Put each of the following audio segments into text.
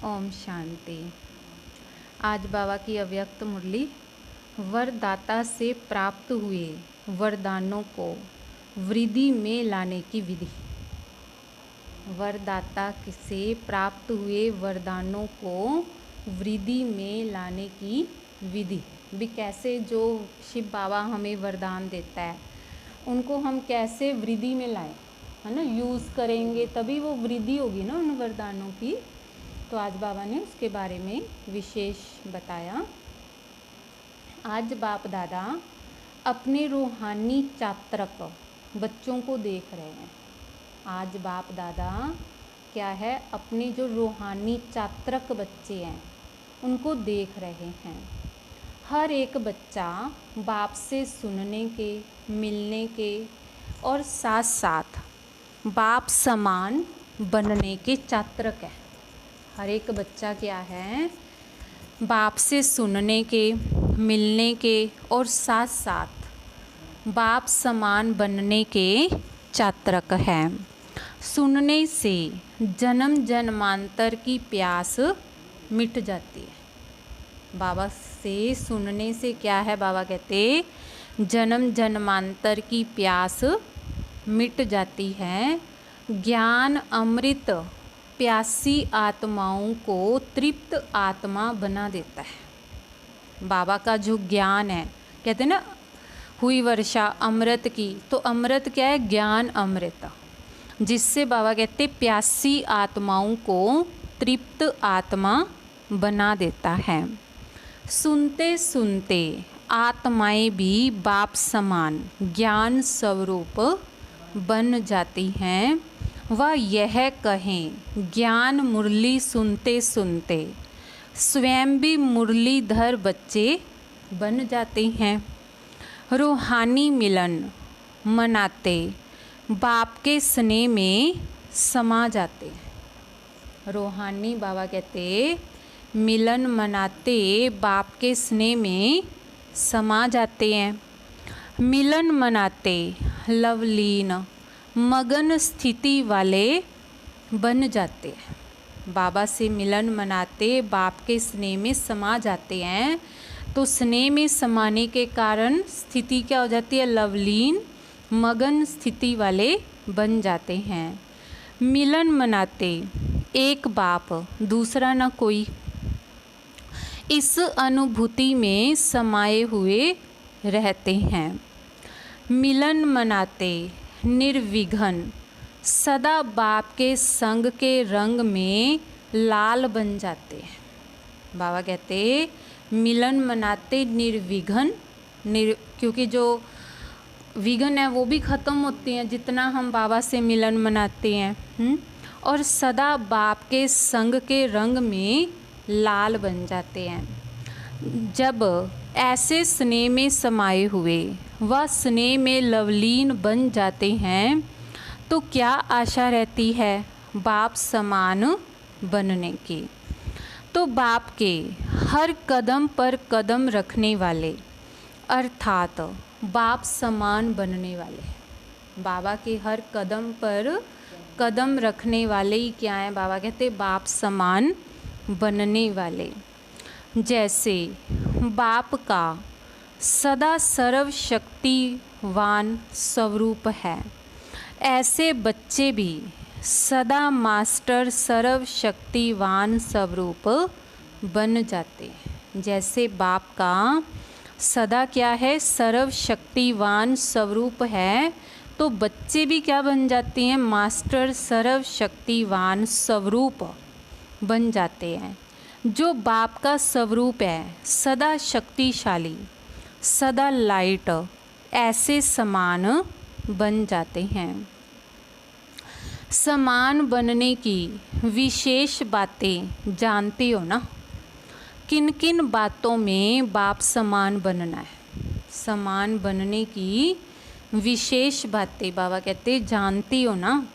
ओम शांति। आज बाबा की अव्यक्त मुरली वरदाता से प्राप्त हुए वरदानों को वृद्धि में लाने की विधि। वरदाता से प्राप्त हुए वरदानों को वृद्धि में लाने की विधि भी कैसे, जो शिव बाबा हमें वरदान देता है उनको हम कैसे वृद्धि में लाएं, है ना। यूज़ करेंगे तभी वो वृद्धि होगी ना उन वरदानों की। तो आज बाबा ने उसके बारे में विशेष बताया। आज बाप दादा अपने रूहानी चात्रक बच्चों को देख रहे हैं। आज बाप दादा क्या है, अपने जो रूहानी चात्रक बच्चे हैं उनको देख रहे हैं। हर एक बच्चा बाप से सुनने के, मिलने के और साथ साथ बाप समान बनने के चात्रक है। हर एक बच्चा क्या है, बाप से सुनने के, मिलने के और साथ साथ बाप समान बनने के चात्रक है। सुनने से जन्म जन्मांतर की प्यास मिट जाती है। बाबा से सुनने से क्या है, बाबा कहते जन्म जन्मांतर की प्यास मिट जाती है। ज्ञान अमृत प्यासी आत्माओं को तृप्त आत्मा बना देता है। बाबा का जो ज्ञान है, कहते हैं ना हुई वर्षा अमृत की, तो अमृत क्या है, ज्ञान अमृत, जिससे बाबा कहते प्यासी आत्माओं को तृप्त आत्मा बना देता है। सुनते सुनते आत्माएं भी बाप समान ज्ञान स्वरूप बन जाती हैं। वह यह कहें, ज्ञान मुरली सुनते सुनते स्वयं भी मुरलीधर बच्चे बन जाते हैं। रूहानी मिलन मनाते बाप के स्नेह में समा जाते हैं। रूहानी बाबा कहते मिलन मनाते बाप के स्नेह में समा जाते हैं। मिलन मनाते लवलीन मगन स्थिति वाले बन जाते हैं। बाबा से मिलन मनाते बाप के स्नेह में समा जाते हैं। तो स्नेह में समाने के कारण स्थिति क्या हो जाती है, लवलीन मगन स्थिति वाले बन जाते हैं। मिलन मनाते एक बाप दूसरा न कोई, इस अनुभूति में समाये हुए रहते हैं। मिलन मनाते निर्विघ्न सदा बाप के संग के रंग में लाल बन जाते हैं। बाबा कहते मिलन मनाते निर्विघ्न, क्योंकि जो विघ्न है वो भी ख़त्म होती हैं जितना हम बाबा से मिलन मनाते हैं। और सदा बाप के संग के रंग में लाल बन जाते हैं। जब ऐसे स्नेह में समाये हुए वह स्नेह में लवलीन बन जाते हैं तो क्या आशा रहती है बाप समान बनने की। तो बाप के हर कदम पर कदम रखने वाले अर्थात बाप समान बनने वाले, बाबा के हर कदम पर कदम रखने वाले ही क्या हैं, बाबा कहते बाप समान बनने वाले। जैसे बाप का सदा सर्वशक्तिवान स्वरूप है, ऐसे बच्चे भी सदा मास्टर सर्वशक्तिवान स्वरूप बन जाते हैं। जैसे बाप का सदा क्या है, सर्वशक्तिवान स्वरूप है, तो बच्चे भी क्या बन जाते हैं, मास्टर सर्वशक्तिवान स्वरूप बन जाते हैं। जो बाप का स्वरूप है सदा शक्तिशाली, सदा लाइट, ऐसे समान बन जाते हैं। समान बनने की विशेष बातें जानते हो ना, किन किन बातों में बाप समान बनना है। समान बनने की विशेष बातें बाबा कहते जानती हो ना,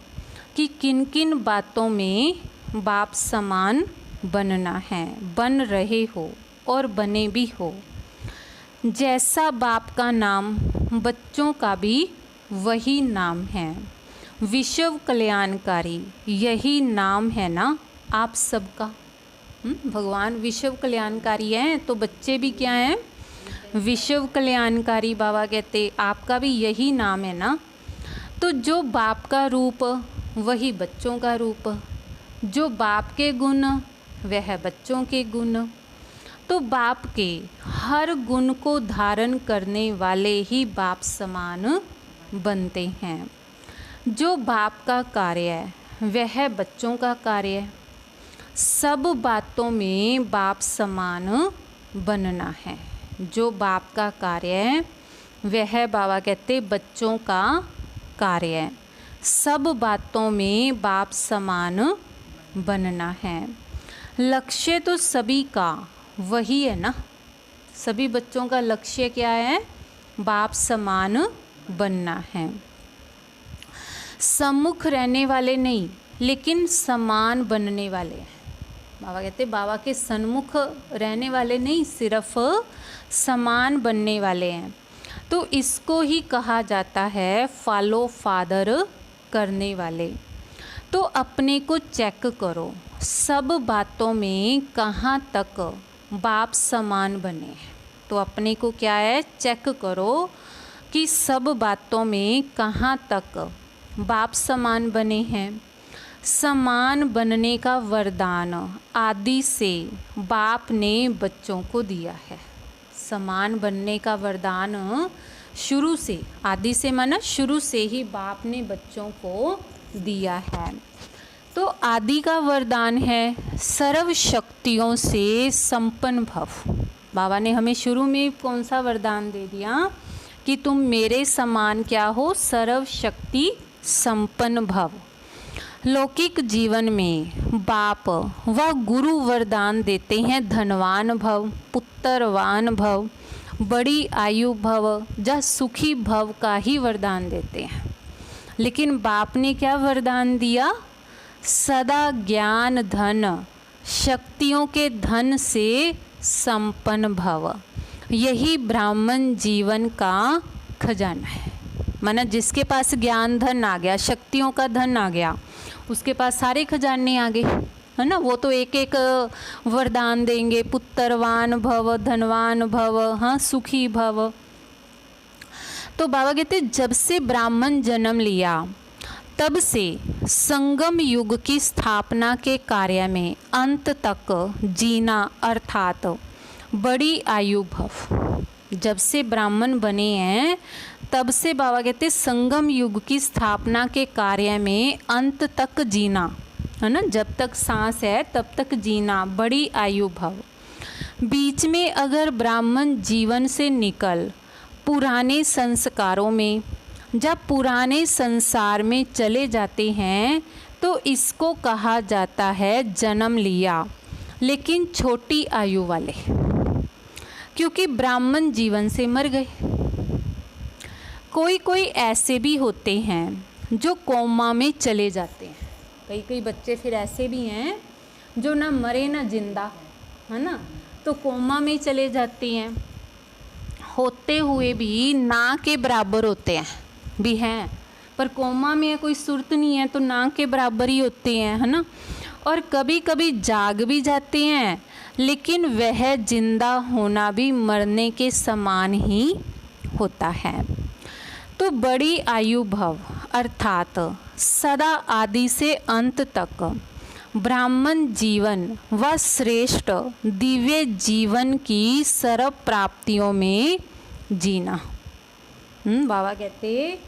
कि किन किन बातों में बाप समान बनना है, बन रहे हो और बने भी हो। जैसा बाप का नाम बच्चों का भी वही नाम है। विश्व कल्याणकारी यही नाम है ना आप सबका। भगवान विश्व कल्याणकारी हैं तो बच्चे भी क्या हैं, विश्व कल्याणकारी। बाबा कहते आपका भी यही नाम है ना। तो जो बाप का रूप वही बच्चों का रूप, जो बाप के गुण वह बच्चों के गुण। तो बाप के हर गुण को धारण करने वाले ही बाप समान बनते हैं। जो बाप का कार्य है वह बच्चों का कार्य है। सब बातों में बाप समान बनना है। जो बाप का कार्य है वह बाबा कहते बच्चों का कार्य है। सब बातों में बाप समान बनना है। लक्ष्य तो सभी का वही है ना। सभी बच्चों का लक्ष्य क्या है, बाप समान बनना है। सम्मुख रहने वाले नहीं लेकिन समान बनने वाले हैं। बाबा कहते बाबा के सन्मुख रहने वाले नहीं, सिर्फ समान बनने वाले हैं। तो इसको ही कहा जाता है फॉलो फादर करने वाले। तो अपने को चेक करो, सब बातों में कहाँ तक बाप समान बने। तो अपने को क्या है, चेक करो कि सब बातों में कहाँ तक बाप समान बने हैं। समान बनने का वरदान आदि से बाप ने बच्चों को दिया है। समान बनने का वरदान शुरू से, आदि से माना शुरू से ही बाप ने बच्चों को दिया है। तो आदि का वरदान है सर्व शक्तियों से संपन्न भव। बाबा ने हमें शुरू में कौन सा वरदान दे दिया कि तुम मेरे समान क्या हो, सर्व शक्ति संपन्न भव। लौकिक जीवन में बाप व गुरु वरदान देते हैं धनवान भव, पुत्रवान भव, बड़ी आयु भव या सुखी भव का ही वरदान देते हैं। लेकिन बाप ने क्या वरदान दिया, सदा ज्ञान धन शक्तियों के धन से संपन्न भव। यही ब्राह्मण जीवन का खजाना है। माना जिसके पास ज्ञान धन आ गया, शक्तियों का धन आ गया, उसके पास सारे खजाने आ गए, है ना। वो तो एक एक वरदान देंगे, पुत्रवान भव, धनवान भव, हाँ सुखी भव। तो बाबा कहते जब से ब्राह्मण जन्म लिया तब से संगम युग की स्थापना के कार्य में अंत तक जीना अर्थात बड़ी आयु भव। जब से ब्राह्मण बने हैं तब से बाबा कहते संगम युग की स्थापना के कार्य में अंत तक जीना, है ना। जब तक सांस है तब तक जीना, बड़ी आयु भव। बीच में अगर ब्राह्मण जीवन से निकल पुराने संस्कारों में जब पुराने संसार में चले जाते हैं तो इसको कहा जाता है जन्म लिया लेकिन छोटी आयु वाले, क्योंकि ब्राह्मण जीवन से मर गए। कोई कोई ऐसे भी होते हैं जो कोमा में चले जाते हैं। कई कई बच्चे फिर ऐसे भी हैं जो ना मरे ना जिंदा, है ना, तो कोमा में चले जाते हैं। होते हुए भी ना के बराबर होते हैं भी हैं, पर कोमा में कोई सुर्त नहीं है तो ना के बराबर ही होते हैं, है ना। और कभी कभी जाग भी जाते हैं लेकिन वह जिंदा होना भी मरने के समान ही होता है। तो बड़ी आयु भव अर्थात सदा आदि से अंत तक ब्राह्मण जीवन व श्रेष्ठ दिव्य जीवन की सर्व प्राप्तियों में जीना। बाबा कहते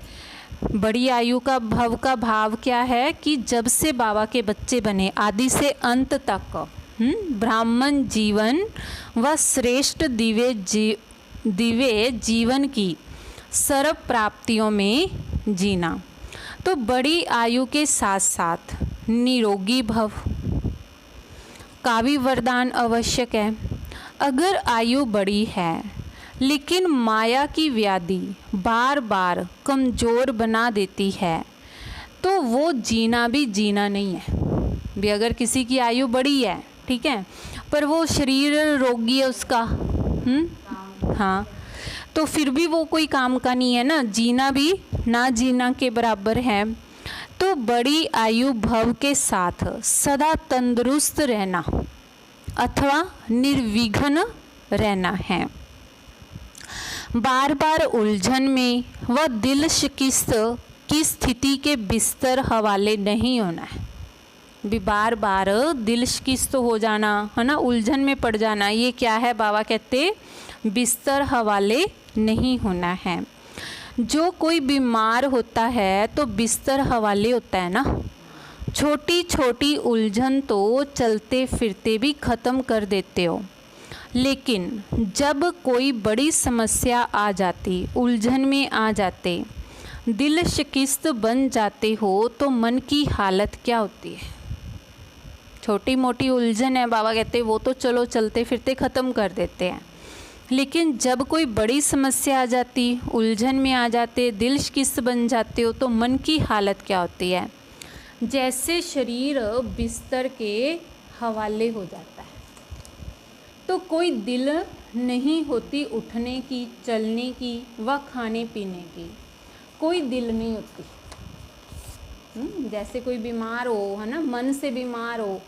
बड़ी आयु का भव का भाव क्या है कि जब से बाबा के बच्चे बने आदि से अंत तक ब्राह्मण जीवन व श्रेष्ठ दिव्य जीवन की सर्व प्राप्तियों में जीना। तो बड़ी आयु के साथ साथ निरोगी भव का भी वरदान आवश्यक है। अगर आयु बड़ी है लेकिन माया की व्याधि बार बार कमज़ोर बना देती है तो वो जीना भी जीना नहीं है। भी अगर किसी की आयु बड़ी है, ठीक है, पर वो शरीर रोगी है उसका, हाँ, तो फिर भी वो कोई काम का नहीं है ना, जीना भी ना जीना के बराबर है। तो बड़ी आयु भव के साथ सदा तंदुरुस्त रहना अथवा निर्विघ्न रहना है। बार बार उलझन में व दिल शिकस्त की स्थिति के बिस्तर हवाले नहीं होना है। भी बार बार दिल शिकस्त हो जाना है ना, उलझन में पड़ जाना, ये क्या है, बाबा कहते बिस्तर हवाले नहीं होना है। जो कोई बीमार होता है तो बिस्तर हवाले होता है ना। छोटी छोटी उलझन तो चलते फिरते भी ख़त्म कर देते हो, लेकिन जब कोई बड़ी समस्या आ जाती, उलझन में आ जाते, दिल शिकस्त बन जाते हो तो मन की हालत क्या होती है। छोटी मोटी उलझन है, बाबा कहते वो तो चलो चलते फिरते ख़त्म कर देते हैं, लेकिन जब कोई बड़ी समस्या आ जाती, उलझन में आ जाते, दिल शिकस्त बन जाते हो तो मन की हालत क्या होती है। जैसे शरीर बिस्तर के हवाले हो जाता है, तो कोई दिल नहीं होती उठने की, चलने की व खाने पीने की, कोई दिल नहीं होती। जैसे कोई बीमार हो, है ना, मन से बीमार हो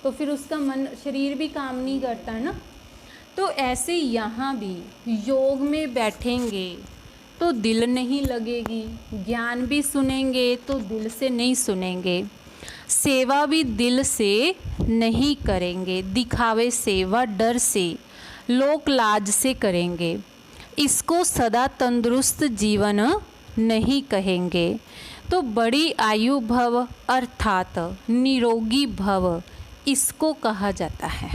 तो फिर उसका मन, शरीर भी काम नहीं करता है ना। तो ऐसे यहाँ भी योग में बैठेंगे तो दिल नहीं लगेगी, ज्ञान भी सुनेंगे तो दिल से नहीं सुनेंगे, सेवा भी दिल से नहीं करेंगे, दिखावे से व डर से, लोक लाज से करेंगे। इसको सदा तंदुरुस्त जीवन नहीं कहेंगे। तो बड़ी आयु भव अर्थात निरोगी भव इसको कहा जाता है।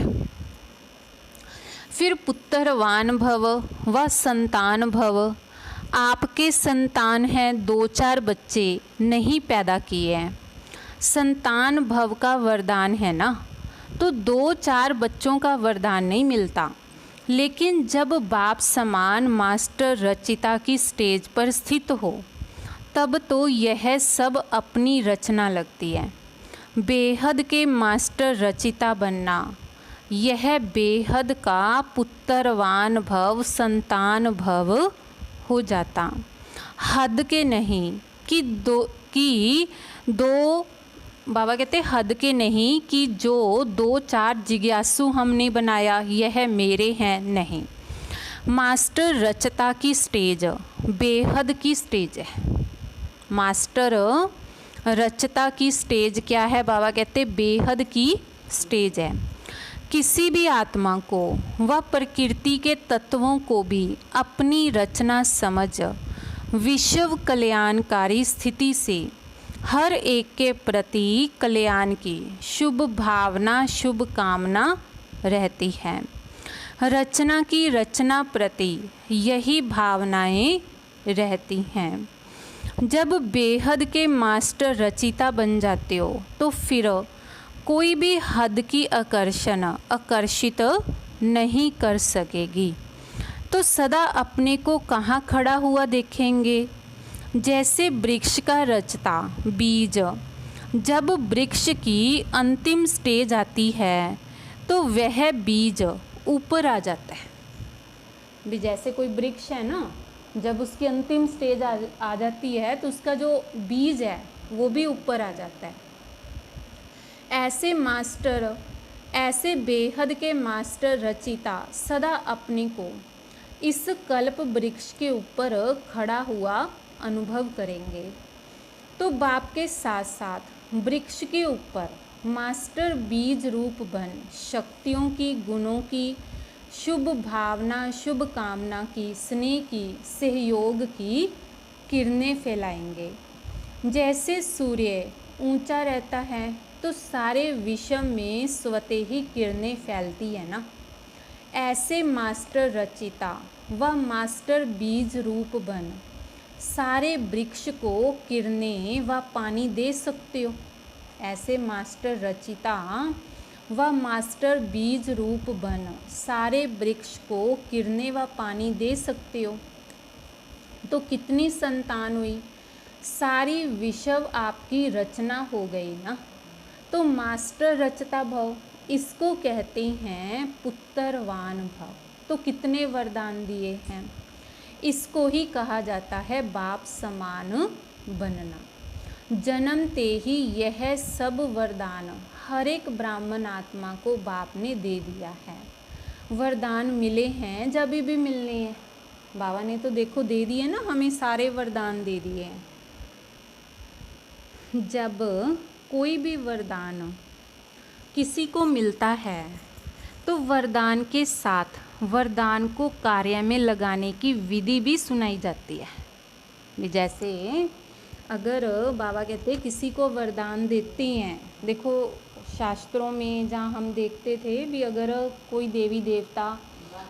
फिर पुत्रवान भव व संतान भव। आपके संतान हैं, 2-4 बच्चे नहीं पैदा किए हैं, संतान भव का वरदान है ना। तो 2-4 बच्चों का वरदान नहीं मिलता, लेकिन जब बाप समान मास्टर रचिता की स्टेज पर स्थित हो तब तो यह सब अपनी रचना लगती है। बेहद के मास्टर रचिता बनना, यह बेहद का पुत्रवान भव, संतान भव हो जाता। हद के नहीं कि दो बाबा कहते हद के नहीं कि जो 2-4 जिज्ञासु हमने बनाया यह मेरे हैं, नहीं। मास्टर रचता की स्टेज बेहद की स्टेज है। मास्टर रचता की स्टेज क्या है, बाबा कहते बेहद की स्टेज है। किसी भी आत्मा को व प्रकृति के तत्वों को भी अपनी रचना समझ विश्व कल्याणकारी स्थिति से हर एक के प्रति कल्याण की शुभ भावना, शुभ कामना रहती है। रचना की रचना प्रति यही भावनाएं रहती हैं। जब बेहद के मास्टर रचिता बन जाते हो तो फिर कोई भी हद की आकर्षित नहीं कर सकेगी। तो सदा अपने को कहाँ खड़ा हुआ देखेंगे। जैसे वृक्ष का रचता बीज, जब वृक्ष की अंतिम स्टेज आती है तो वह बीज ऊपर आ जाता है। भी जैसे कोई वृक्ष है ना, जब उसकी अंतिम स्टेज आ जाती है तो उसका जो बीज है वो भी ऊपर आ जाता है। ऐसे मास्टर, ऐसे बेहद के मास्टर रचिता सदा अपने को इस कल्प वृक्ष के ऊपर खड़ा हुआ अनुभव करेंगे। तो बाप के साथ साथ वृक्ष के ऊपर मास्टर बीज रूप बन शक्तियों की, गुणों की, शुभ भावना, शुभ कामना की, स्नेह की, सहयोग की किरणें फैलाएंगे। जैसे सूर्य ऊंचा रहता है तो सारे विश्व में स्वतः ही किरणें फैलती है ना। ऐसे मास्टर रचिता व मास्टर बीज रूप बन सारे वृक्ष को किरणें व पानी दे सकते हो। ऐसे मास्टर रचिता व मास्टर बीज रूप बन सारे वृक्ष को किरणें व पानी दे सकते हो। तो कितनी संतान हुई, सारी विश्व आपकी रचना हो गई ना। तो मास्टर रचता भव इसको कहते हैं पुत्रवान भव। तो कितने वरदान दिए हैं, इसको ही कहा जाता है बाप समान बनना। जन्मते ही यह सब वरदान हर एक ब्राह्मण आत्मा को बाप ने दे दिया है। वरदान मिले हैं, जब भी मिलने हैं। बाबा ने तो देखो दे दिए ना, हमें सारे वरदान दे दिए हैं। जब कोई भी वरदान किसी को मिलता है तो वरदान के साथ वरदान को कार्य में लगाने की विधि भी सुनाई जाती है। जैसे अगर बाबा कहते हैं किसी को वरदान देते हैं, देखो शास्त्रों में जहाँ हम देखते थे भी, अगर कोई देवी देवता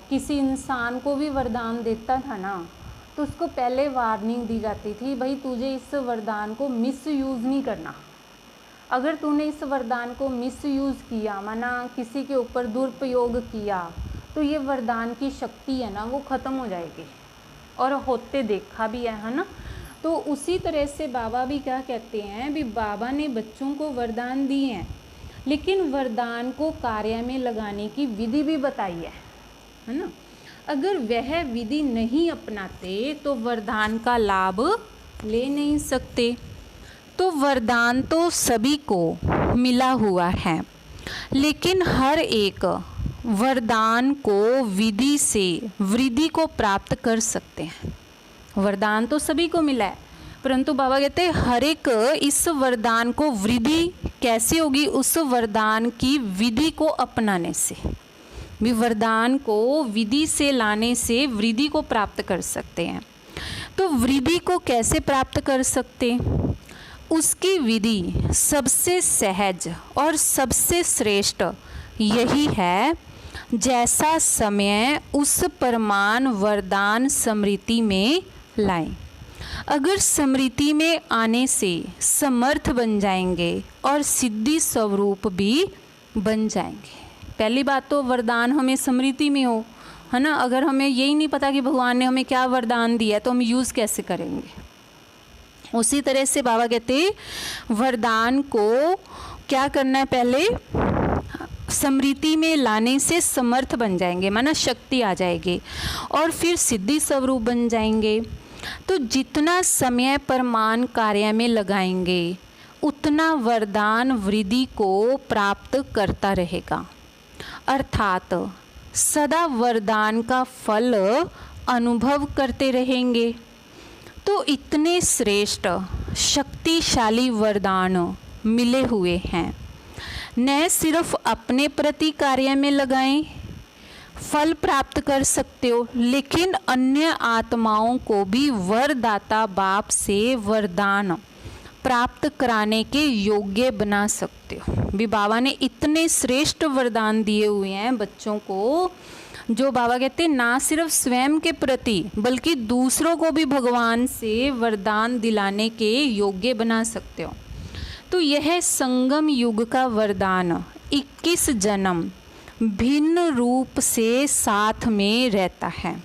किसी इंसान को भी वरदान देता था ना, तो उसको पहले वार्निंग दी जाती थी, भाई तुझे इस वरदान को मिसयूज़ नहीं करना। अगर तूने इस वरदान को मिसयूज़ किया, माना किसी के ऊपर दुरुपयोग किया, तो ये वरदान की शक्ति है ना वो ख़त्म हो जाएगी। और होते देखा भी है ना। तो उसी तरह से बाबा भी क्या कहते हैं भी, बाबा ने बच्चों को वरदान दिए हैं, लेकिन वरदान को कार्य में लगाने की विधि भी बताई है ना। अगर वह विधि नहीं अपनाते तो वरदान का लाभ ले नहीं सकते। तो वरदान तो सभी को मिला हुआ है, लेकिन हर एक वरदान को विधि से वृद्धि को प्राप्त कर सकते हैं। वरदान तो सभी को मिला है, परंतु बाबा कहते हैं हर एक इस वरदान को वृद्धि कैसे होगी, उस वरदान की विधि को अपनाने से भी। वरदान को विधि से लाने से वृद्धि को प्राप्त कर सकते हैं। तो वृद्धि को कैसे प्राप्त कर सकते, उसकी विधि सबसे सहज और सबसे श्रेष्ठ यही है, जैसा समय उस परमान वरदान स्मृति में लाएं। अगर स्मृति में आने से समर्थ बन जाएंगे और सिद्धि स्वरूप भी बन जाएंगे। पहली बात तो वरदान हमें स्मृति में हो, है ना। अगर हमें यही नहीं पता कि भगवान ने हमें क्या वरदान दिया, तो हम यूज़ कैसे करेंगे। उसी तरह से बाबा कहते वरदान को क्या करना है, पहले स्मृति में लाने से समर्थ बन जाएंगे, माना शक्ति आ जाएगी, और फिर सिद्धि स्वरूप बन जाएंगे। तो जितना समय परमान कार्य में लगाएंगे, उतना वरदान वृद्धि को प्राप्त करता रहेगा, अर्थात सदा वरदान का फल अनुभव करते रहेंगे। तो इतने श्रेष्ठ शक्तिशाली वरदान मिले हुए हैं, न सिर्फ अपने प्रति कार्य में लगाएं, फल प्राप्त कर सकते हो, लेकिन अन्य आत्माओं को भी वरदाता बाप से वरदान प्राप्त कराने के योग्य बना सकते हो। भी बाबा ने इतने श्रेष्ठ वरदान दिए हुए हैं बच्चों को, जो बाबा कहते हैं ना सिर्फ स्वयं के प्रति बल्कि दूसरों को भी भगवान से वरदान दिलाने के योग्य बना सकते हो। तो यह संगम युग का वरदान 21 जन्म भिन्न रूप से साथ में रहता है।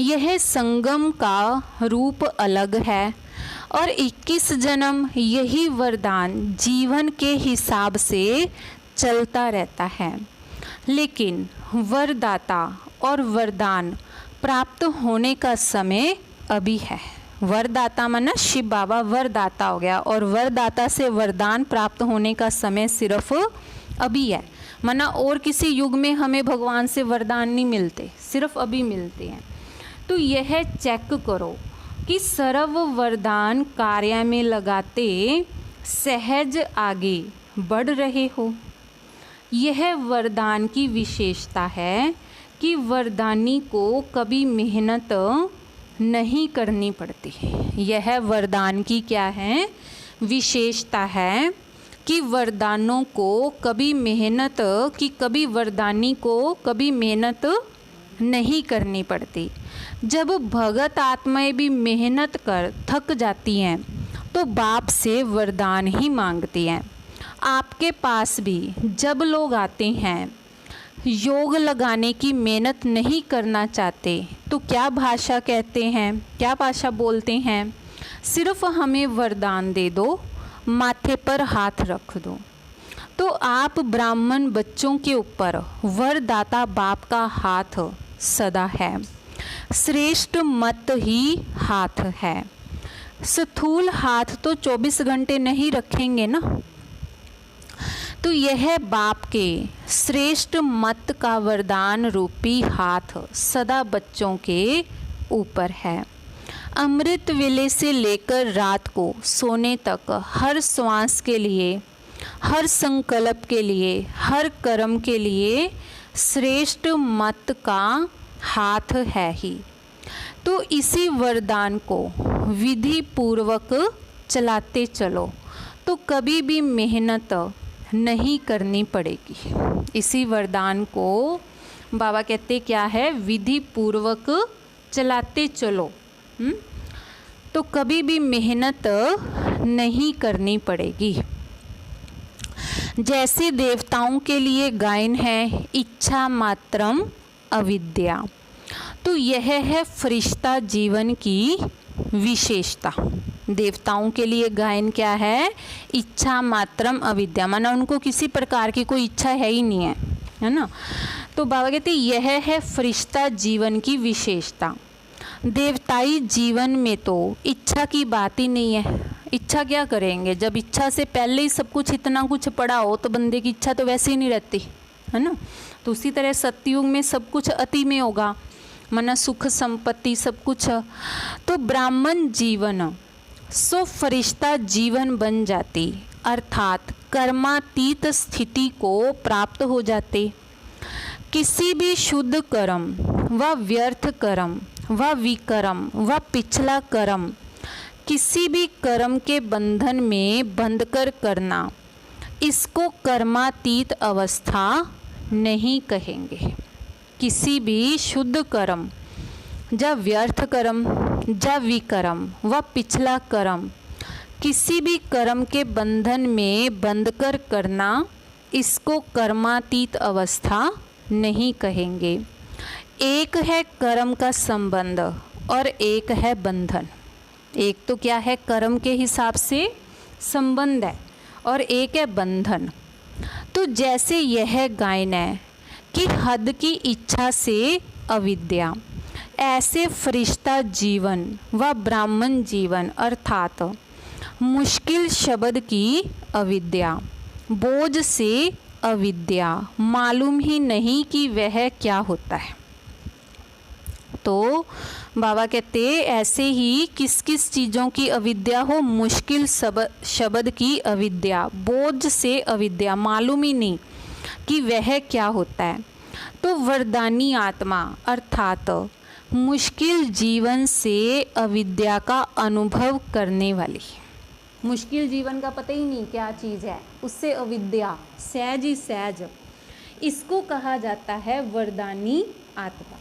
यह संगम का रूप अलग है और 21 जन्म यही वरदान जीवन के हिसाब से चलता रहता है। लेकिन वरदाता और वरदान प्राप्त होने का समय अभी है। वरदाता माना शिव बाबा वरदाता हो गया, और वरदाता से वरदान प्राप्त होने का समय सिर्फ अभी है। माना और किसी युग में हमें भगवान से वरदान नहीं मिलते, सिर्फ अभी मिलते हैं। तो यह चेक करो कि सर्व वरदान कार्य में लगाते सहज आगे बढ़ रहे हो। यह वरदान की विशेषता है कि वरदानी को कभी मेहनत नहीं करनी पड़ती। यह वरदान की क्या है, विशेषता है कि वरदानों को कभी मेहनत की, कभी वरदानी को कभी मेहनत नहीं करनी पड़ती। जब भगत आत्माएं भी मेहनत कर थक जाती हैं तो बाप से वरदान ही मांगती हैं। आपके पास भी जब लोग आते हैं योग लगाने की मेहनत नहीं करना चाहते, तो क्या भाषा कहते हैं, क्या भाषा बोलते हैं, सिर्फ हमें वरदान दे दो, माथे पर हाथ रख दो। तो आप ब्राह्मण बच्चों के ऊपर वरदाता बाप का हाथ सदा है, श्रेष्ठ मत ही हाथ है। स्थूल हाथ तो 24 घंटे नहीं रखेंगे ना, तो यह बाप के श्रेष्ठ मत का वरदान रूपी हाथ सदा बच्चों के ऊपर है। अमृत वेले से लेकर रात को सोने तक हर श्वास के लिए, हर संकल्प के लिए, हर कर्म के लिए श्रेष्ठ मत का हाथ है ही। तो इसी वरदान को विधि पूर्वक चलाते चलो तो कभी भी मेहनत नहीं करनी पड़ेगी। इसी वरदान को बाबा कहते क्या है, विधि पूर्वक चलाते चलो तो कभी भी मेहनत नहीं करनी पड़ेगी। जैसे देवताओं के लिए गायन है इच्छा मात्रम अविद्या, तो यह है फरिश्ता जीवन की विशेषता। देवताओं के लिए गायन क्या है, इच्छा मात्रम अविद्या, माना उनको किसी प्रकार की कोई इच्छा है ही नहीं है ना। तो बाबा कहते यह है फरिश्ता जीवन की विशेषता। देवताई जीवन में तो इच्छा की बात ही नहीं है। इच्छा क्या करेंगे, जब इच्छा से पहले ही सब कुछ इतना कुछ पड़ा हो तो बंदे की इच्छा तो वैसे ही नहीं रहती है ना। तो उसी तरह सतयुग में सब कुछ अति में होगा, माना सुख संपत्ति सब कुछ। तो ब्राह्मण जीवन सो फरिश्ता जीवन बन जाती, अर्थात कर्मातीत स्थिति को प्राप्त हो जाते। किसी भी शुद्ध कर्म व व्यर्थ कर्म व विकर्म व पिछला कर्म किसी भी कर्म के बंधन में बंधकर करना, इसको कर्मातीत अवस्था नहीं कहेंगे। किसी भी शुद्ध कर्म या व्यर्थ कर्म या विकर्म व पिछला कर्म किसी भी कर्म के बंधन में बंधकर करना, इसको कर्मातीत अवस्था नहीं कहेंगे। एक है कर्म का संबंध और एक है बंधन। एक तो क्या है, कर्म के हिसाब से संबंध है और एक है बंधन। तो जैसे यह गायन है कि हद की इच्छा से अविद्या, ऐसे फरिश्ता जीवन व ब्राह्मण जीवन अर्थात मुश्किल शब्द की अविद्या, बोझ से अविद्या, मालूम ही नहीं कि वह क्या होता है। तो बाबा कहते ऐसे ही किस किस चीज़ों की अविद्या हो, मुश्किल शब्द की अविद्या, बोझ से अविद्या, मालूम ही नहीं कि वह क्या होता है। तो वरदानी आत्मा अर्थात मुश्किल जीवन से अविद्या का अनुभव करने वाली, मुश्किल जीवन का पता ही नहीं क्या चीज़ है, उससे अविद्या सहज ही सहज, इसको कहा जाता है वरदानी आत्मा।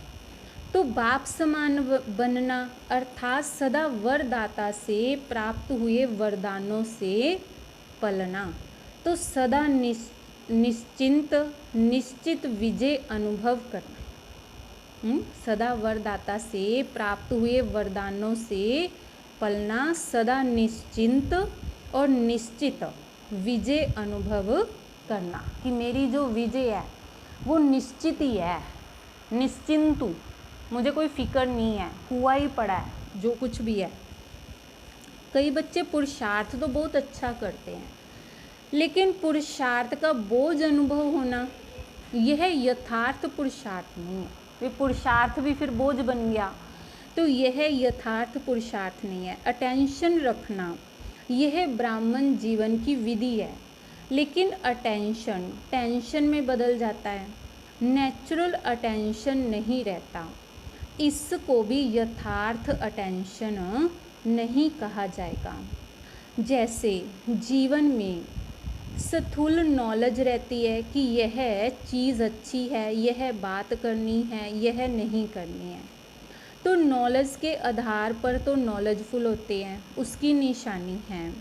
तो बाप समान बनना अर्थात सदा वरदाता से प्राप्त हुए वरदानों से पलना, तो सदा निश्चित विजय अनुभव करना। सदा वरदाता से प्राप्त हुए वरदानों से पलना, सदा निश्चिंत और निश्चित विजय अनुभव करना कि मेरी जो विजय है वो निश्चित ही है, निश्चिंतु, मुझे कोई फिक्र नहीं है, हुआ ही पड़ा है जो कुछ भी है। कई बच्चे पुरुषार्थ तो बहुत अच्छा करते हैं, लेकिन पुरुषार्थ का बोझ अनुभव होना यह यथार्थ पुरुषार्थ नहीं है। वे पुरुषार्थ भी फिर बोझ बन गया, तो यह यथार्थ पुरुषार्थ नहीं है। अटेंशन रखना यह ब्राह्मण जीवन की विधि है, लेकिन अटेंशन टेंशन में बदल जाता है, नेचुरल अटेंशन नहीं रहता। इसको भी यथार्थ अटेंशन नहीं कहा जाएगा। जैसे जीवन में स्थूल नॉलेज रहती है कि यह चीज़ अच्छी है, यह बात करनी है, यह नहीं करनी है, तो नॉलेज के आधार पर तो नॉलेजफुल होते हैं, उसकी निशानी है।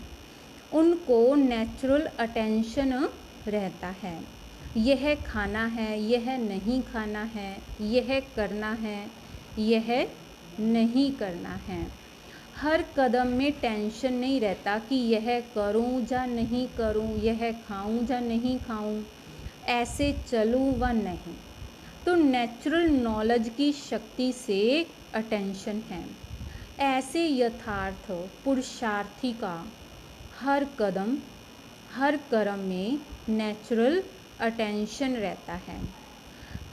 उनको नेचुरल अटेंशन रहता है, यह खाना है, यह नहीं खाना है, यह करना है, यह नहीं करना है। हर कदम में टेंशन नहीं रहता कि यह करूं या नहीं करूं, यह खाऊं या नहीं खाऊं, ऐसे चलूं व नहीं। तो नेचुरल नॉलेज की शक्ति से अटेंशन है। ऐसे यथार्थ पुरुषार्थी का हर कदम हर कर्म में नेचुरल अटेंशन रहता है,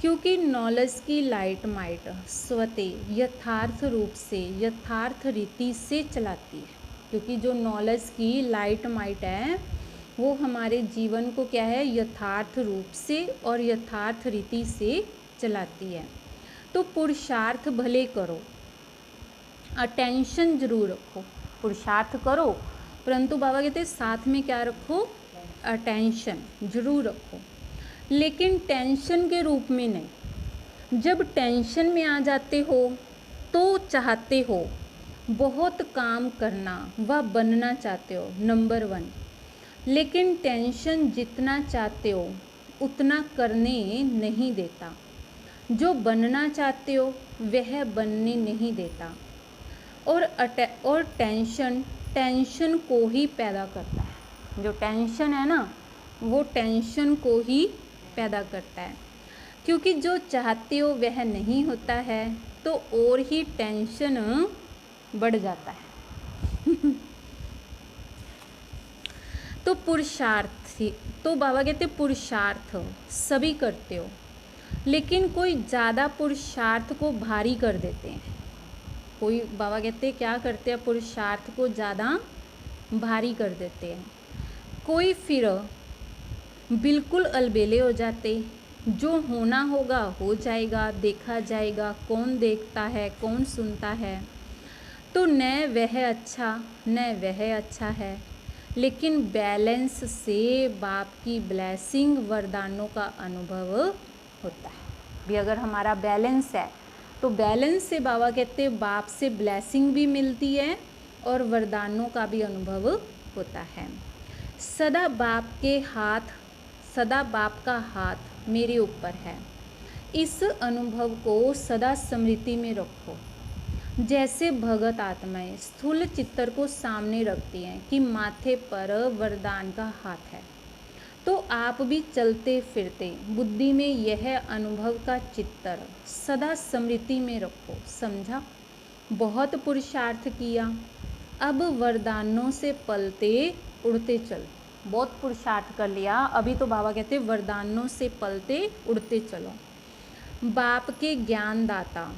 क्योंकि नॉलेज की लाइट माइट स्वतः यथार्थ रूप से यथार्थ रीति से चलाती है। क्योंकि जो नॉलेज की लाइट माइट है वो हमारे जीवन को क्या है, यथार्थ रूप से और यथार्थ रीति से चलाती है। तो पुरुषार्थ भले करो, अटेंशन जरूर रखो। पुरुषार्थ करो परंतु बाबा कहते हैं साथ में क्या रखो, अटेंशन जरूर रखो, लेकिन टेंशन के रूप में नहीं। जब टेंशन में आ जाते हो तो चाहते हो बहुत काम करना व बनना चाहते हो नंबर 1, लेकिन टेंशन जितना चाहते हो उतना करने नहीं देता। जो बनना चाहते हो वह बनने नहीं देता। और टेंशन को ही पैदा करता है। जो टेंशन है ना वो टेंशन को ही पैदा करता है, क्योंकि जो चाहते हो वह नहीं होता है तो और ही टेंशन बढ़ जाता है। तो पुरुषार्थ, तो बाबा कहते पुरुषार्थ सभी करते हो, लेकिन कोई ज़्यादा पुरुषार्थ को भारी कर देते हैं। कोई बाबा कहते हैं क्या करते हैं, पुरुषार्थ को ज़्यादा भारी कर देते हैं। कोई फिर बिल्कुल अलबेले हो जाते, जो होना होगा हो जाएगा, देखा जाएगा, कौन देखता है कौन सुनता है। तो न वह अच्छा न वह अच्छा है, लेकिन बैलेंस से बाप की ब्लेसिंग वरदानों का अनुभव होता है। भी अगर हमारा बैलेंस है तो बैलेंस से बाबा कहते हैं बाप से ब्लेसिंग भी मिलती है और वरदानों का भी अनुभव होता है। सदा बाप का हाथ मेरे ऊपर है। इस अनुभव को सदा स्मृति में रखो। जैसे भगत आत्माएं स्थूल चित्तर को सामने रखती हैं कि माथे पर वरदान का हाथ है, तो आप भी चलते फिरते बुद्धि में यह अनुभव का चित्तर सदा स्मृति में रखो। समझा? बहुत पुरुषार्थ किया, अब वरदानों से पलते उड़ते चलो। बहुत पुरुषार्थ कर लिया, अभी तो बाबा कहते वरदानों से पलते उड़ते चलो। बाप के ज्ञानदाता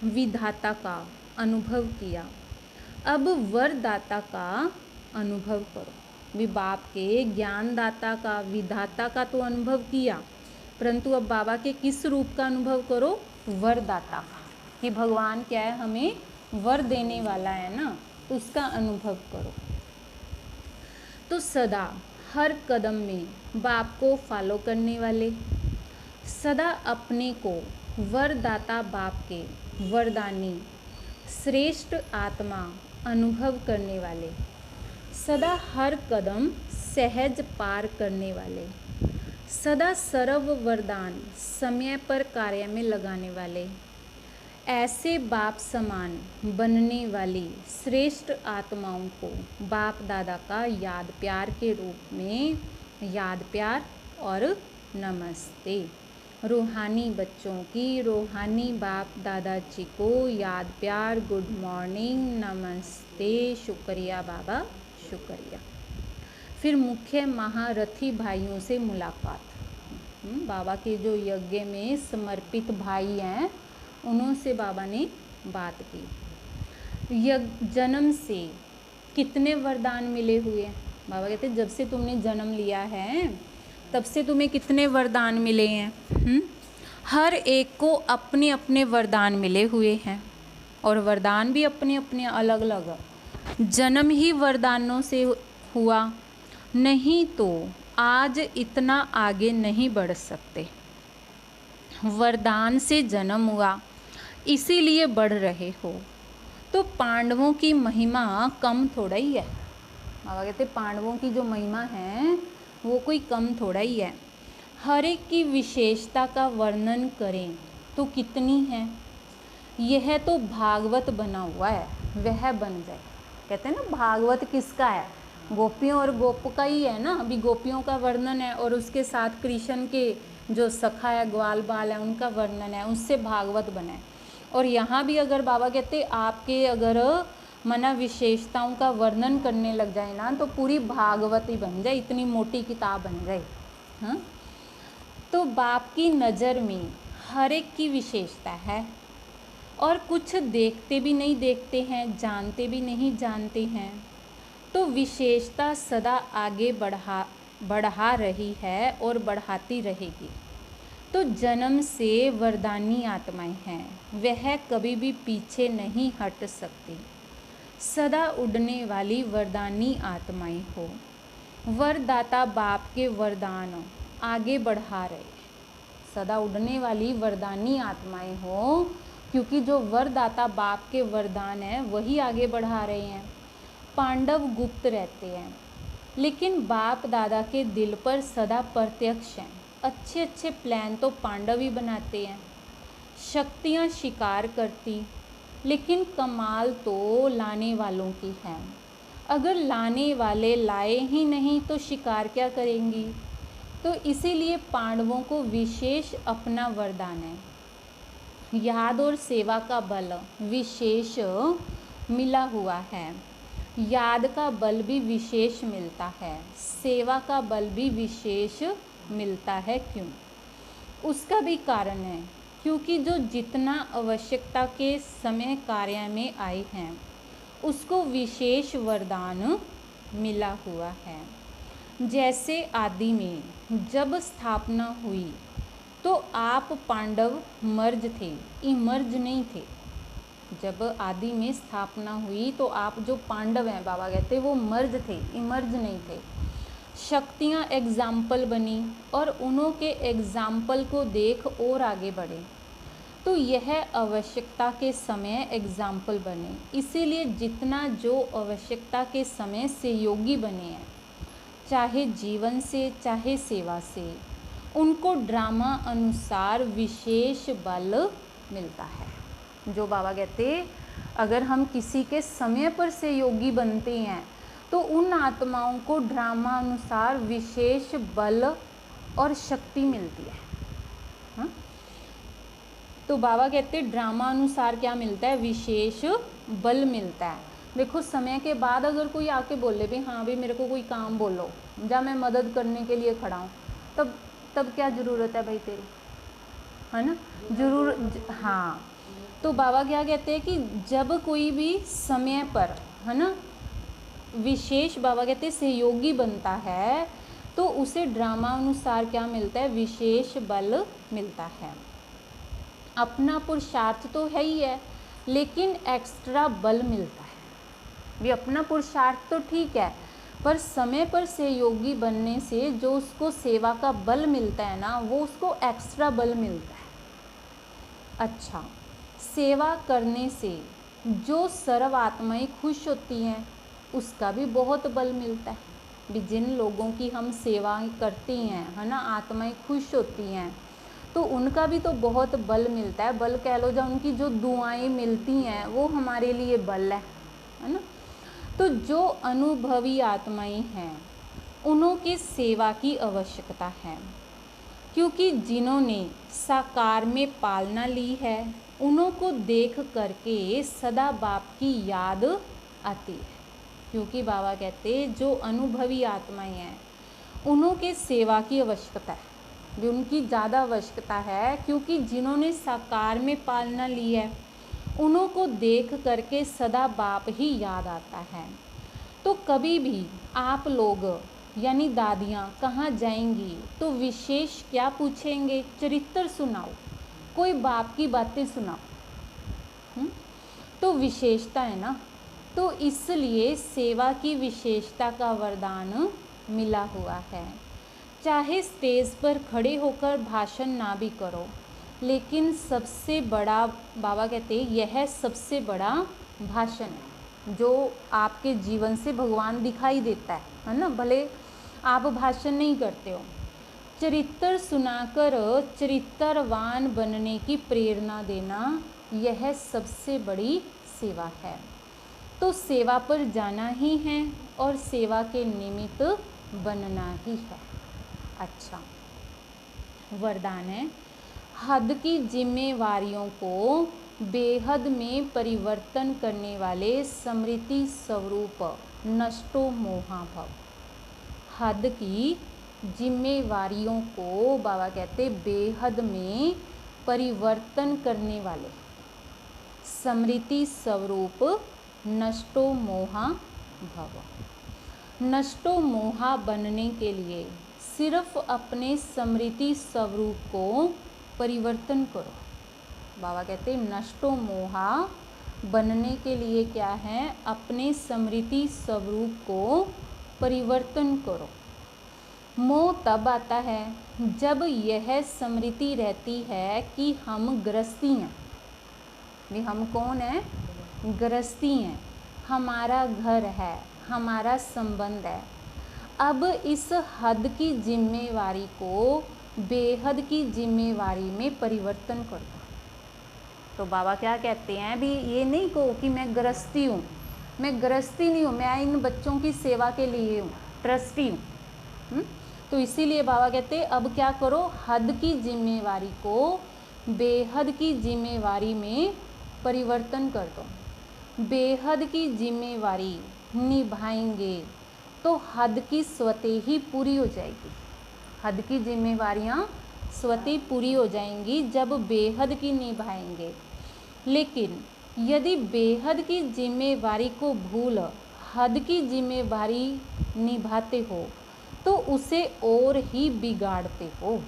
विधाता का अनुभव किया, अब वरदाता का अनुभव करो। भी बाप के ज्ञानदाता का विधाता का तो अनुभव किया, परंतु अब बाबा के किस रूप का अनुभव करो, वरदाता का, कि भगवान क्या है, हमें वर देने वाला है ना, तो उसका अनुभव करो। तो सदा हर कदम में बाप को फॉलो करने वाले, सदा अपने को वरदाता बाप के वरदानी श्रेष्ठ आत्मा अनुभव करने वाले, सदा हर कदम सहज पार करने वाले, सदा सर्व वरदान समय पर कार्य में लगाने वाले, ऐसे बाप समान बनने वाली श्रेष्ठ आत्माओं को बाप दादा का याद प्यार के रूप में याद प्यार और नमस्ते। रूहानी बच्चों की रूहानी बाप दादाजी को याद प्यार, गुड मॉर्निंग, नमस्ते, शुक्रिया बाबा, शुक्रिया। फिर मुख्य महारथी भाइयों से मुलाकात। बाबा के जो यज्ञ में समर्पित भाई हैं उनसे बाबा ने बात की। जन्म से कितने वरदान मिले हुए हैं? बाबा कहते जब से तुमने जन्म लिया है तब से तुम्हें कितने वरदान मिले हैं? हर एक को अपने अपने वरदान मिले हुए हैं, और वरदान भी अपने अपने अलग अलग। जन्म ही वरदानों से हुआ, नहीं तो आज इतना आगे नहीं बढ़ सकते। वरदान से जन्म हुआ इसीलिए बढ़ रहे हो। तो पांडवों की महिमा कम थोड़ा ही है। बाबा कहते पांडवों की जो महिमा है वो कोई कम थोड़ा ही है। हर एक की विशेषता का वर्णन करें तो कितनी है। यह तो भागवत बना हुआ है, वह बन जाए। कहते हैं ना भागवत किसका है, गोपियों और गोप का ही है ना। अभी गोपियों का वर्णन है और उसके साथ कृष्ण के जो सखा है, ग्वाल बाल है, उनका वर्णन है, उससे भागवत बना है। और यहाँ भी अगर बाबा कहते आपके अगर मना विशेषताओं का वर्णन करने लग जाए ना तो पूरी भागवत ही बन जाए, इतनी मोटी किताब बन जाए। हाँ, तो बाप की नज़र में हर एक की विशेषता है, और कुछ देखते भी नहीं देखते हैं, जानते भी नहीं जानते हैं। तो विशेषता सदा आगे बढ़ा रही है और बढ़ाती रहेगी। तो जन्म से वरदानी आत्माएं हैं, वह कभी भी पीछे नहीं हट सकती। सदा उड़ने वाली वरदानी आत्माएं हो। वरदाता बाप के वरदान आगे बढ़ा रहे, सदा उड़ने वाली वरदानी आत्माएं हो, क्योंकि जो वरदाता बाप के वरदान हैं वही आगे बढ़ा रहे हैं। पांडव गुप्त रहते हैं, लेकिन बाप दादा के दिल पर सदा प्रत्यक्ष हैं। अच्छे अच्छे प्लान तो पांडव ही बनाते हैं। शक्तियाँ शिकार करती, लेकिन कमाल तो लाने वालों की है। अगर लाने वाले लाए ही नहीं तो शिकार क्या करेंगी। तो इसीलिए पांडवों को विशेष अपना वरदान है। याद और सेवा का बल विशेष मिला हुआ है। याद का बल भी विशेष मिलता है, सेवा का बल भी विशेष मिलता है। क्यों? उसका भी कारण है, क्योंकि जो जितना आवश्यकता के समय कार्य में आए हैं उसको विशेष वरदान मिला हुआ है। जैसे आदि में जब स्थापना हुई तो आप पांडव मर्ज थे, इमर्ज नहीं थे। जब आदि में स्थापना हुई तो आप जो पांडव हैं बाबा कहते वो मर्ज थे, इमर्ज नहीं थे। शक्तियाँ एग्जाम्पल बनी और उन्हों के एग्जाम्पल को देख और आगे बढ़े। तो यह आवश्यकता के समय एग्जाम्पल बने। इसीलिए जितना जो आवश्यकता के समय सहयोगी बने हैं, चाहे जीवन से चाहे सेवा से, उनको ड्रामा अनुसार विशेष बल मिलता है। जो बाबा कहते अगर हम किसी के समय पर सहयोगी बनते हैं तो उन आत्माओं को ड्रामा अनुसार विशेष बल और शक्ति मिलती है। हाँ? तो बाबा कहते ड्रामा अनुसार क्या मिलता है, विशेष बल मिलता है। देखो समय के बाद अगर कोई आके बोले भी हाँ भाई मेरे को कोई काम बोलो, या मैं मदद करने के लिए खड़ा हूँ, तब क्या ज़रूरत है भाई तेरी, है ना, हाँ। तो बाबा क्या कहते हैं कि जब कोई भी समय पर, है ना, विशेष बाबा कहते सहयोगी बनता है तो उसे ड्रामा अनुसार क्या मिलता है, विशेष बल मिलता है। अपना पुरुषार्थ तो है ही है, लेकिन एक्स्ट्रा बल मिलता है। भी अपना पुरुषार्थ तो ठीक है, पर समय पर सहयोगी बनने से जो उसको सेवा का बल मिलता है ना, वो उसको एक्स्ट्रा बल मिलता है। अच्छा, सेवा करने से जो सर्व आत्माएं खुश होती हैं उसका भी बहुत बल मिलता है। भी जिन लोगों की हम सेवा करती हैं, है ना, आत्माएं खुश होती हैं, तो उनका भी तो बहुत बल मिलता है। बल कह लो, जब उनकी जो दुआएं मिलती हैं वो हमारे लिए बल है ना। तो जो अनुभवी आत्माएं हैं उन्हों की सेवा की आवश्यकता है, क्योंकि जिन्होंने साकार में पालना ली है उन्हों को देख करके सदा बाप की याद आती है। क्योंकि बाबा कहते जो अनुभवी आत्माएं हैं उन्हों के सेवा की आवश्यकता है, भी उनकी ज़्यादा आवश्यकता है, क्योंकि जिन्होंने साकार में पालना ली है उन्हों को देख करके सदा बाप ही याद आता है। तो कभी भी आप लोग यानी दादियाँ कहाँ जाएंगी तो विशेष क्या पूछेंगे, चरित्र सुनाओ, कोई बाप की बातें सुनाओ। तो विशेषता है ना, तो इसलिए सेवा की विशेषता का वरदान मिला हुआ है। चाहे स्टेज पर खड़े होकर भाषण ना भी करो, लेकिन सबसे बड़ा बाबा कहते हैं यह सबसे बड़ा भाषण है जो आपके जीवन से भगवान दिखाई देता है ना। भले आप भाषण नहीं करते हो, चरित्र सुनाकर चरित्रवान बनने की प्रेरणा देना यह सबसे बड़ी सेवा है। तो सेवा पर जाना ही है और सेवा के निमित्त बनना ही है। अच्छा, वरदान है, हद की जिम्मेवारियों को बेहद में परिवर्तन करने वाले स्मृति स्वरूप नष्टो मोहा भव। हद की जिम्मेवारियों को बाबा कहते बेहद में परिवर्तन करने वाले स्मृति स्वरूप नष्टो मोहा भव। नष्टो मोहा बनने के लिए सिर्फ अपने स्मृति स्वरूप को परिवर्तन करो। बाबा कहते हैं नष्टो मोहा बनने के लिए क्या है, अपने स्मृति स्वरूप को परिवर्तन करो। मोह तब आता है जब यह स्मृति रहती है कि हम गृहस्थी हैं। भी हम कौन है, गृहस्थी हैं, हमारा घर है, हमारा संबंध है। अब इस हद की जिम्मेवारी को बेहद की जिम्मेवारी में परिवर्तन कर दो। तो बाबा क्या कहते हैं, भी ये नहीं कहो कि मैं गृहस्थी हूँ, मैं गृहस्थी नहीं हूँ, मैं इन बच्चों की सेवा के लिए हूँ, ट्रस्टी हूँ। तो इसीलिए बाबा कहते हैं अब क्या करो, हद की जिम्मेवारी को बेहद की जिम्मेवारी में परिवर्तन कर दो। बेहद की जिम्मेवारी निभाएंगे तो हद की स्वतः ही पूरी हो जाएगी। हद की जिम्मेवारियां स्वतः पूरी हो जाएंगी जब बेहद की निभाएंगे। लेकिन यदि बेहद की जिम्मेवारी को भूल हद की जिम्मेवारी निभाते हो तो उसे और ही बिगाड़ते हो।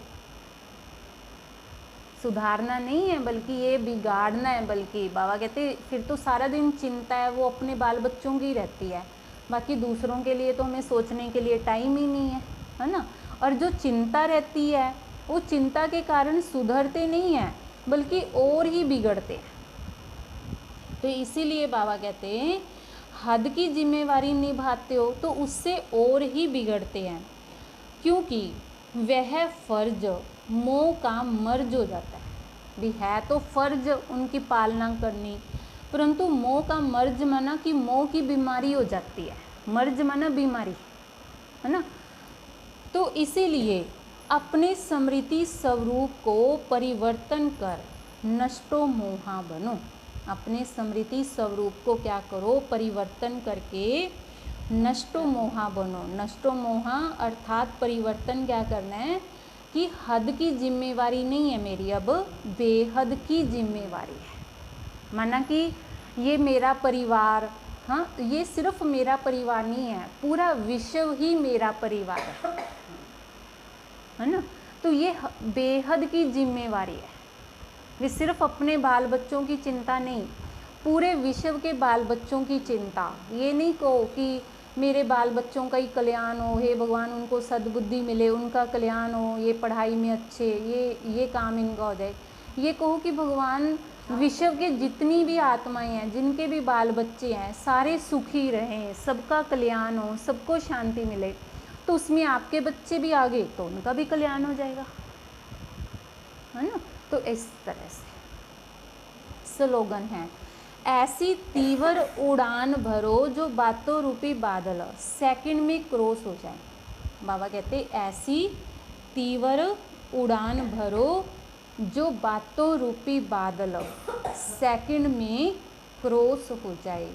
सुधारना नहीं है बल्कि ये बिगाड़ना है। बल्कि बाबा कहते फिर तो सारा दिन चिंता है वो अपने बाल बच्चों की रहती है, बाकी दूसरों के लिए तो हमें सोचने के लिए टाइम ही नहीं है ना। और जो चिंता रहती है वो चिंता के कारण सुधरते नहीं हैं बल्कि और ही बिगड़ते हैं। तो इसीलिए बाबा कहते हैं हद की जिम्मेवारी निभाते हो तो उससे और ही बिगड़ते हैं, क्योंकि वह फर्ज मोह का मर्ज हो जाता है। भी है तो फर्ज उनकी पालना करनी, परंतु मोह का मर्ज माना कि मोह की बीमारी हो जाती है। मर्ज माना बीमारी, है ना। तो इसीलिए अपने स्मृति स्वरूप को परिवर्तन कर नष्टो मोहा बनो। अपने स्मृति स्वरूप को क्या करो, परिवर्तन करके नष्टो मोहा बनो। नष्टो मोहा अर्थात परिवर्तन क्या करना है कि हद की जिम्मेवारी नहीं है मेरी, अब बेहद की जिम्मेवारी है। माना कि ये मेरा परिवार, हाँ ये सिर्फ मेरा परिवार नहीं है, पूरा विश्व ही मेरा परिवार है ना। तो ये बेहद की जिम्मेवारी है। वे सिर्फ अपने बाल बच्चों की चिंता नहीं, पूरे विश्व के बाल बच्चों की चिंता। ये नहीं कहो कि मेरे बाल बच्चों का ही कल्याण हो, हे भगवान उनको सद्बुद्धि मिले, उनका कल्याण हो, ये पढ़ाई में अच्छे, ये काम इनका हो जाए। ये कहो कि भगवान विश्व के जितनी भी आत्माएं हैं, जिनके भी बाल बच्चे हैं, सारे सुखी रहें, सबका कल्याण हो, सबको शांति मिले। तो उसमें आपके बच्चे भी आगे तो उनका भी कल्याण हो जाएगा, है ना। तो इस तरह से स्लोगन है, ऐसी तीव्र उड़ान भरो जो बातों रूपी बादल सेकंड में क्रॉस हो जाए। बाबा कहते ऐसी तीव्र उड़ान भरो जो बातों रूपी बादल सेकंड में क्रॉस हो जाए।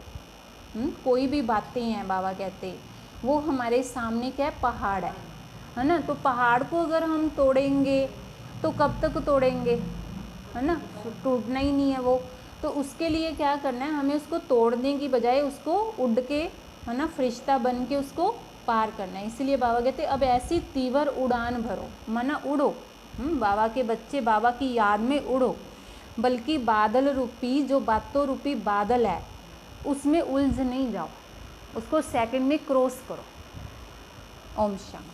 कोई भी बातें हैं बाबा कहते वो हमारे सामने क्या है, पहाड़ है ना। तो पहाड़ को अगर हम तोड़ेंगे तो कब तक तोड़ेंगे, है ना, टूटना ही नहीं है वो। तो उसके लिए क्या करना है, हमें उसको तोड़ने की बजाय उसको उड़ के, है ना, फरिश्ता बन के उसको पार करना है। इसलिए बाबा कहते अब ऐसी तीव्र उड़ान भरो, माना उड़ो। बाबा के बच्चे बाबा की याद में उड़ो, बल्कि बादल रूपी जो बातों रूपी बादल है उसमें उलझ नहीं जाओ, उसको सेकंड में क्रॉस करो। ओम शांति।